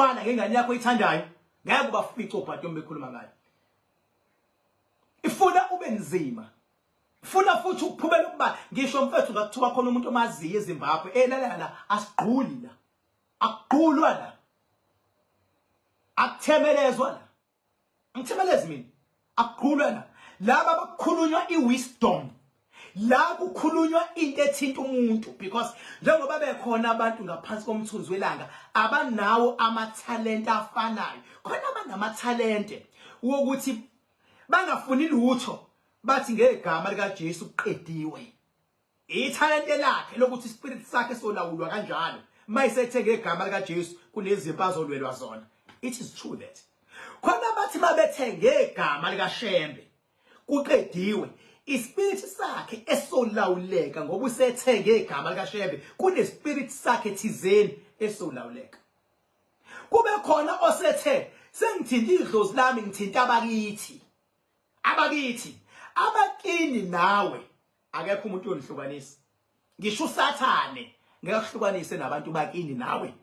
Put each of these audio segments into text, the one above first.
ukuthwala ngengane yakho oyithandayo ngeke ubafice obhatom bekhuluma ngayo. Ifuna ube nzima. Funa futhi ukuphumela ukuba ngisho mfethu ngakuthiwa khona umuntu omaziyo eZimbabwe la asigquli la. Akugqulwa la. Akuthemelezwa la. Ngithemeleze mina. Akugqulwa la. Laba bakukhulunywa iwisdom. La kukhulunywa into ethinta umuntu because njengoba bekhona abantu ngaphansi komthunzi welanga abanawo amathalent afanayo. Khona abanamatalente wokuthi bangafuni lutho bathi ngegama lika Jesu uqediwe. Ithalente lakhe lokuthi ispirit sakhe solawulwa kanjalo. Mayisethe ngegama lika Jesu kunezimpa azolwelwa zona. It is true that. Khona bathi mabethe ngegama lika Shembe kuqediwe. Ispirit sakhe esolawuleka ngoba usethe ngegama lika Shembe kunespirit sakhe thizeni esolawuleka. Kube khona osethe sengithinta idlozi lami ngithinta abakithi. Abakini nawe akekho umuntu onihlukanisa. Ngisho uSathane ngeke kuhlukanise nabantu bakini nawe.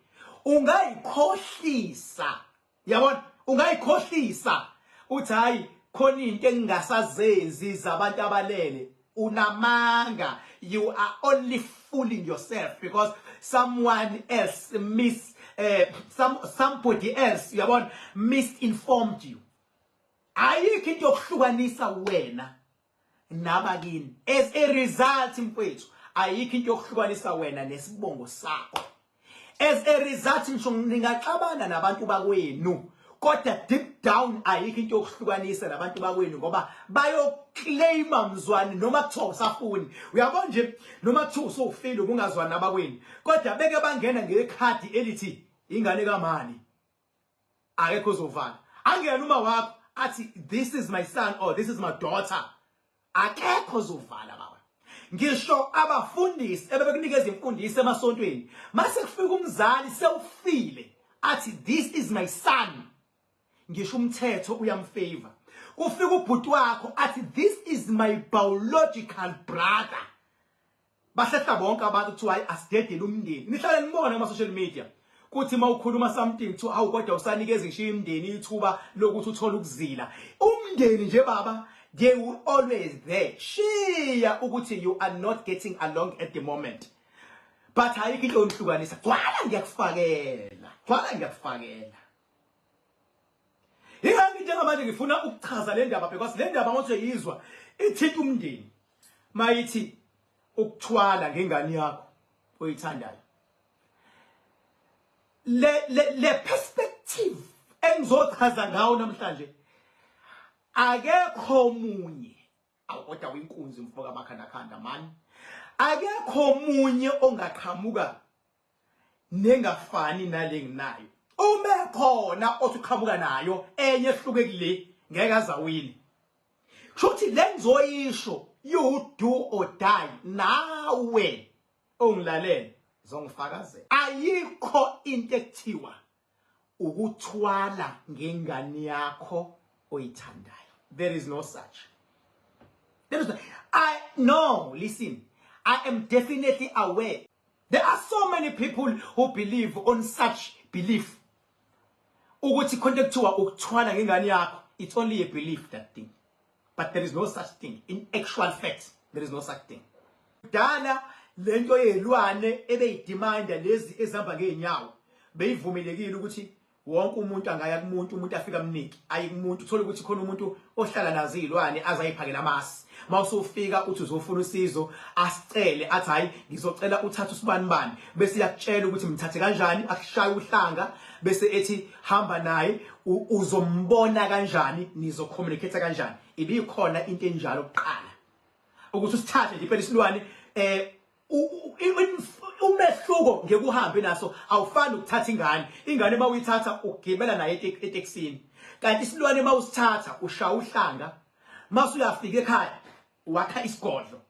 Ungayikhohlisa. Yabona? Ungayikhohlisa. Uthi hayi khona into engasazenzi zabantu abalele. Unamanga. You are only fooling yourself because someone else somebody else yabona misinformed you. Ayikho into yokuhlukanisa wena nabakini. As a result mfethu ayikho into yokuhlukanisa wena nesibongo sakho. As a result ngisho ningaxabana nabantu bakwenu kodwa deep down ayikho into yokuhlukanisa nabantu bakwenu ngoba bayoclaima mzwani noma kuthiwa usafuni. Uyabona nje noma kuthiwa usofile ubungazwani nabakwenu kodwa beke bangena ngekhadi elithi ingane kaMani akekho uzovala. Angena uma wakho athi this is my son or this is my daughter akekho uzovala baba. Ngisho abafundisi ebebekunikeza imfundiso emasontweni mase kufika umzali sewufile athi this is my son. Ngisho umthetho uyamfavor. Kufika ubhuti wakho athi this is my biological brother. Bahletha bonke abantu kuthiwa asidedele umndeni. Nihlale nibona kuma social media kuthi mawukhuluma something to awu kodwa usanikeza ngisho imndeni ithuba lokuthi uthola ukuzila. Umndeni nje baba they will always there. Shiya ukuthi you are not getting along at the moment. But ayikho into onihlukanisa. Gwala ngiyakufakela. Yingani njengamanje ngifuna ukuchaza le ndaba because le ndaba manje yizwa ithinta umndeni. Mayithi ukuthwala ngengane yakho oyithandayo. Le perspective engizochaza ngawo namhlanje akekho munye awukodwa winkunzi mfoka amakhandakhanda man. Akekho munye ongaqhamuka nengafani nale nginayo. Uma khona othi uqhamuka nayo enye ehlukekile ngeke azawini. Shothi lenzoyisho you do or die nawe ongilalele zongifakazela. Ayikho into ekuthiwa ukuthwala ngengane yakho oyithandayo. There is no such. There is no, listen. I am definitely aware. There are so many people who believe on such belief. Ukuthi kuthiwa ukuthwala ngengane yakho, it's only a belief, that thing. But there is no such thing. In actual fact, there is no such thing. Dala lento yelwane ebeyidimanda lezi ezihamba ngeenyawo beyivumelekile ukuthi wonke umuntu angaya kumuntu umuntu afika mniki ayikumuntu uthola ukuthi khona umuntu ohlala nazo izilwane azayiphakela amasi mawusufika uthi uzofuna usizo asicele athi hayi ngizocela uthatha usibani bese yakutshela ukuthi mthathe kanjani akushaye uhlanga bese ethi hamba naye uzombona kanjani nizocommunicate kanjani ibikhona into enjalo kuqala ukuthi usithathe nje phela isilwane umehluko ngekuhambe naso awufani ukuthatha ingane mawuyithatha ugibela naye eTexini kanti isilwane mawusithatha ushaya uhlanga masuyafika ekhaya wakha isigodlo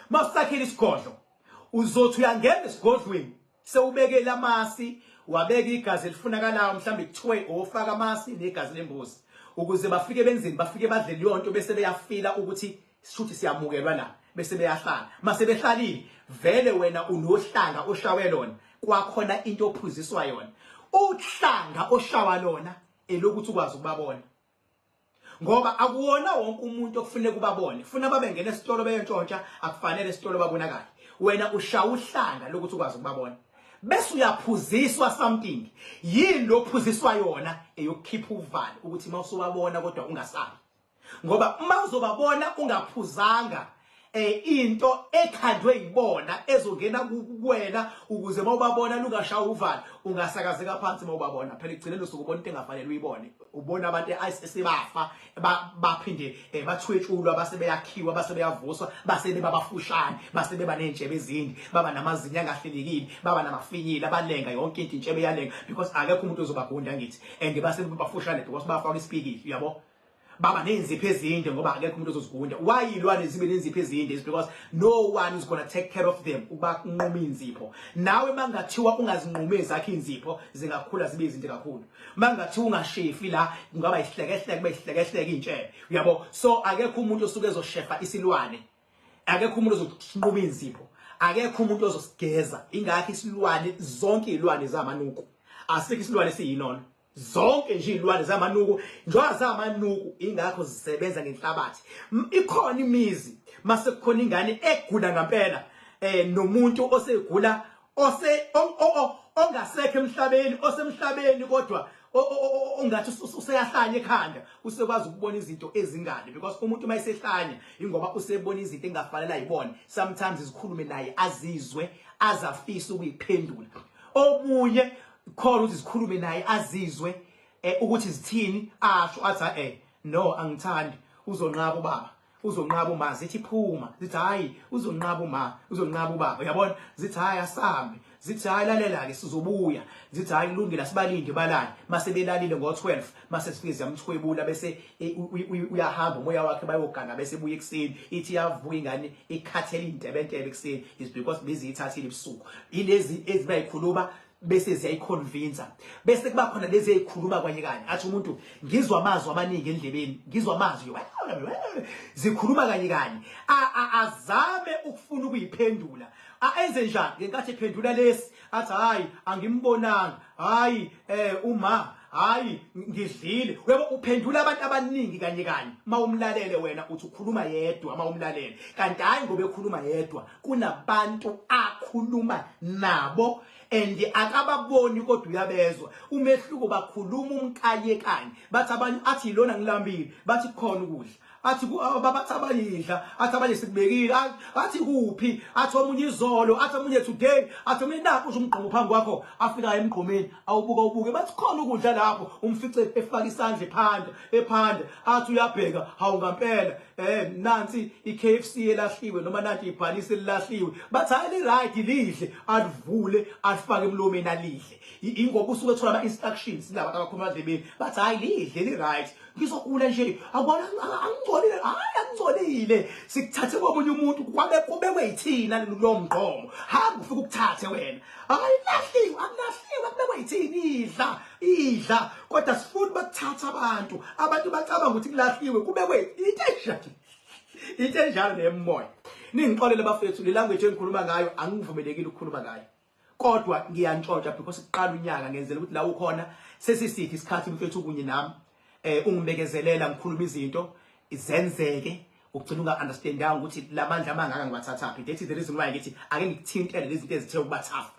mawusakhela isigodlo uzothi uyangena esigodlweni sewubekele amasi wabeka igazi elifunakalayo mhlambe kuthiwe ofaka amasi negazi lembuzi ukuze bafike benzeni bafike badle liyonto bese beyafila ukuthi shuthi siyamukelwa la bese beyahlala mase behlalile vele wena unohlanga oshawe lona kwakhona into ophuziswa yona uhlanga oshawa lona elokuthi ukwazi ukubabona. Ngoba akuwona wonke umuntu okufanele kubabone. Funa babe ngene esitolo beyentshontsha, akufanele esitolo babonakala. Wena ushawa uhlanga lokuthi ukwazi ukubabona. Bese uyaphuziswa something. Yini lo phuziswa yona eyokukhipha uvalo ukuthi mawusubabona kodwa ungasabi. Ngoba uma uzobabona ungaphuzanga into ekhandwe ibona ezongena kuwena ukuze mawubabona lungashaya uvalo ungasakazeka phansi mawubabona. Phela igcinelo sokubona into engafanele uyibone. Ubona abantu asebafa baphinde bathwetshulwa base beyakhiwa base beyavuswa base bebabafushane base beba nenjebe ezindi baba namazinya angahlelekile baba namafinyila balenga yonke into intshebe yalenga because akekho umuntu ozobagunda ngithi and base bebafushane because bafaka isipikili uyabo. Baba nenzipho ezinde ngoba akekho umuntu ozozigunda. Why ilwane zibe nenzipho ezinde? Is because no one is going to take care of them. Uba kunquma inzipho. Nawe mangathiwa ungazinquma ezakhe inzipho zingakhula zibe izinde kakhulu. Mangathiwa ungashefi la kungaba ihlekehleke kube ihlekehleke intshebe. Uyabo? So akekho umuntu osuke ezoshefa isilwane. Akekho umuntu ozokunquma inzipho. Akekho umuntu ozosigeza. Ingakho isilwane zonke izilwane zamanuku. Asikho isilwane esiyinona. Zonke nje izilwane zamanuku njengoba zamanuku ingakho zisebenza ngenhlabathi. Ikhona imizi mase kukhona ingane egula ngempela nomuntu osegula ongasekho emhlabeni osemhlabeni kodwa ongathi useyahlanya ekhanda usekwazi ukubona izinto ezingane because umuntu mayisehlanya ingoba usebona izinto engafanele ayibone. Sometimes izikhulume naye azizwe azafisa ukuyiphendula. Omunye khona ukuthi zikhulume naye azizwe ukuthi zithini asho athi no angithandi uzonqaba ubaba uzonqaba uma zithi phuma zithi hayi uzonqaba uma uzonqaba ubaba uyabona zithi hayi asambe zithi hayi lalela ke sizobuya zithi hayi kulungile sibalinde balani mase belalile ngo12 mase sifike yamthwebula bese uyahamba umoya wakhe bayoganga bese buye ekseni ithi yavuka ingane ikhathela indebentebe ekseni is because beziyithathile ebusuku ilezi ezibayikhuluma bese ziyayiconvince bese kuba khona lezi ezikhuluma kanye kanye athi umuntu ngizwa amazwi amaningi endlebeni ngizwa amazwi zikhuluma kanye kanye azame ukufuna ukuyiphendula enze njani ngenkathi ephendula lesi athi hayi angimbonanga hayi uma hayi ngidlile uyabo uphendula abantu abaningi kanye kanye mawumlalele wena uthi ukhuluma yedwa mawumlalele kanti hayi ngoba ekhuluma yedwa kunabantu akhuluma nabo and akababoni kodwa uyabezwa umehluko bakhuluma umkayekanye bathi abanye athi ilona ngilambile bathi khona ukudla athi babathi abayidla athi abanye sikubekile athi kuphi athi omunye izolo athi omunye today athi mina nakho uzumgqomo phambi kwakho afika emgqomeni awubuka ubuke bathi khona ukudla lapho umfice efaka isandla ephanda athi uyabheka hawu ngampela nansi iKFC elahliwe noma nanti ibhalise elahliwe bathi hayi right lidle alivule alifake emlomeni alihle ingoba usuke ethola ama instructions labantu abakhuluma endlebeni bathi hayi lidle li right ngizokula nje akubona angcolile hayi angcolile sikuthathe komunye umuntu kwabe kubekwe yithina lo mgqomo hamba ufike ukuthathe wena hayi lahliwe akulahliwe kubekwe yithini idla kodwa sifuna bakuthatha abantu bacabanga ukuthi kulahliwe kubekwe into enjalo nemoya ningixolele bafethu le language engikhuluma ngayo angivumelekile ukukhuluma ngayo kodwa ngiyantshontsha because kuqala unyaka ngenzela ukuthi la ukhona sesisithi isikhathi mfethu kunye nami ungibekezelela ngikhuluma izinto izenzeke ugcina unga-understandanga ukuthi lamandla amangaka ngiwathathaphi that is the reason why ngithi ake ngikuthintele lezi zinto ezithe ukuba tough